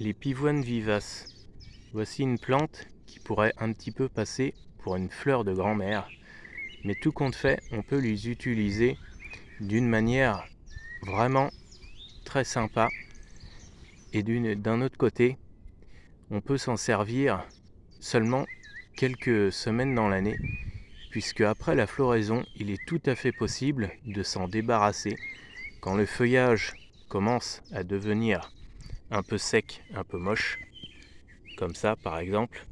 Les pivoines vivaces. Voici une plante qui pourrait un petit peu passer pour une fleur de grand-mère. Mais tout compte fait, on peut les utiliser d'une manière vraiment très sympa. Et d'un autre côté, on peut s'en servir seulement quelques semaines dans l'année, puisque après la floraison, il est tout à fait possible de s'en débarrasser quand le feuillage commence à devenir un peu sec, un peu moche, comme ça par exemple.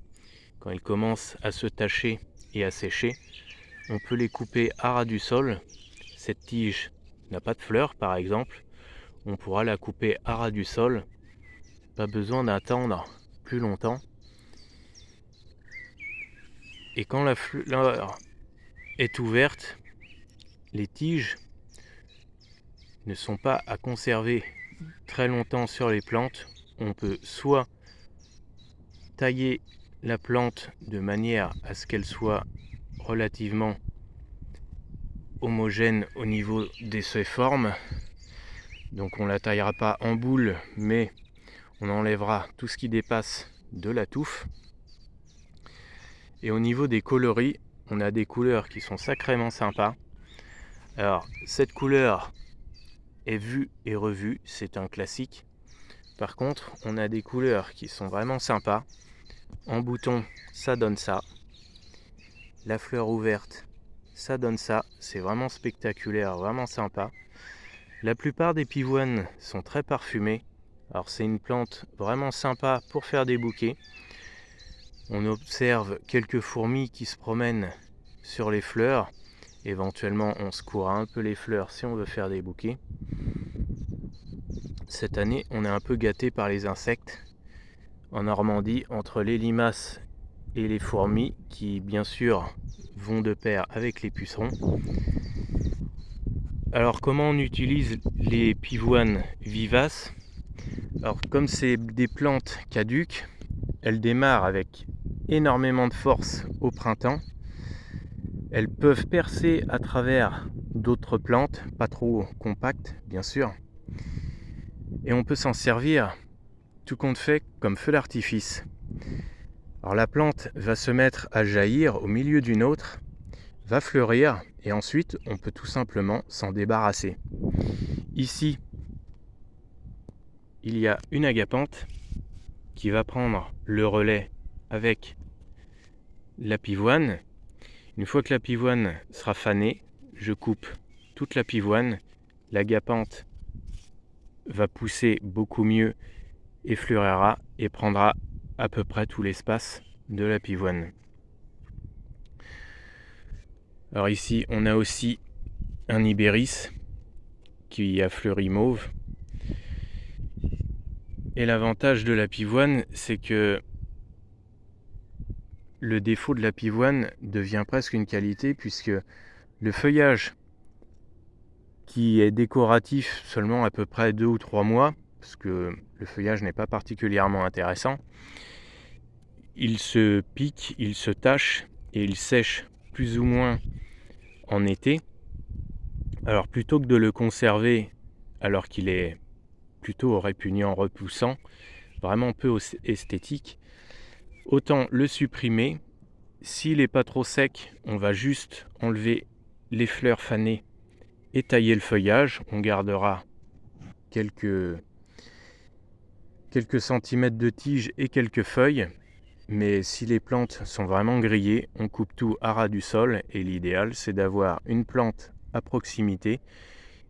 Quand il commence à se tacher et à sécher, on peut les couper à ras du sol. Cette tige n'a pas de fleurs par exemple, on pourra la couper à ras du sol, pas besoin d'attendre plus longtemps. Et quand la fleur est ouverte, les tiges ne sont pas à conserver très longtemps sur les plantes. On peut soit tailler la plante de manière à ce qu'elle soit relativement homogène au niveau de ses formes. Donc on la taillera pas en boule, mais on enlèvera tout ce qui dépasse de la touffe. Et au niveau des coloris, on a des couleurs qui sont sacrément sympas. Alors cette couleur est vue et revue, c'est un classique. Par contre, on a des couleurs qui sont vraiment sympas. En bouton, ça donne ça. La fleur ouverte, ça donne ça. C'est vraiment spectaculaire, vraiment sympa. La plupart des pivoines sont très parfumées. Alors c'est une plante vraiment sympa pour faire des bouquets. On observe quelques fourmis qui se promènent sur les fleurs. Éventuellement, on secourt un peu les fleurs si on veut faire des bouquets. Cette année, on est un peu gâté par les insectes. En Normandie, entre les limaces et les fourmis, qui bien sûr vont de pair avec les pucerons. Alors comment on utilise les pivoines vivaces? Alors comme c'est des plantes caduques, elles démarrent avec énormément de force au printemps. Elles peuvent percer à travers d'autres plantes, pas trop compactes bien sûr. Et on peut s'en servir, tout compte fait, comme feu d'artifice. Alors la plante va se mettre à jaillir au milieu d'une autre, va fleurir, et ensuite on peut tout simplement s'en débarrasser. Ici, il y a une agapanthe qui va prendre le relais avec la pivoine. Une fois que la pivoine sera fanée, je coupe toute la pivoine. L'agapanthe va pousser beaucoup mieux et fleurira et prendra à peu près tout l'espace de la pivoine. Alors ici, on a aussi un ibéris qui a fleuri mauve. Et l'avantage de la pivoine, c'est que le défaut de la pivoine devient presque une qualité, puisque le feuillage qui est décoratif seulement à peu près 2 ou 3 mois, parce que le feuillage n'est pas particulièrement intéressant, il se pique, il se tache et il sèche plus ou moins en été. Alors plutôt que de le conserver alors qu'il est plutôt répugnant, repoussant, vraiment peu esthétique, autant le supprimer. S'il n'est pas trop sec, on va juste enlever les fleurs fanées et tailler le feuillage. On gardera quelques centimètres de tige et quelques feuilles. Mais si les plantes sont vraiment grillées, on coupe tout à ras du sol. Et l'idéal, c'est d'avoir une plante à proximité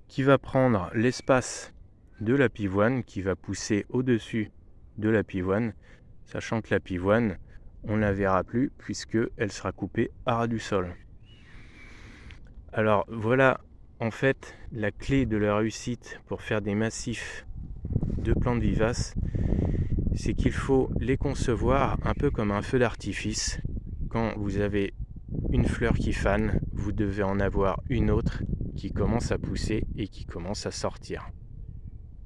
qui va prendre l'espace de la pivoine, qui va pousser au-dessus de la pivoine, sachant que la pivoine, on ne la verra plus puisqu'elle sera coupée à ras du sol. Alors voilà en fait la clé de la réussite pour faire des massifs de plantes vivaces, c'est qu'il faut les concevoir un peu comme un feu d'artifice. Quand vous avez une fleur qui fane, vous devez en avoir une autre qui commence à pousser et qui commence à sortir.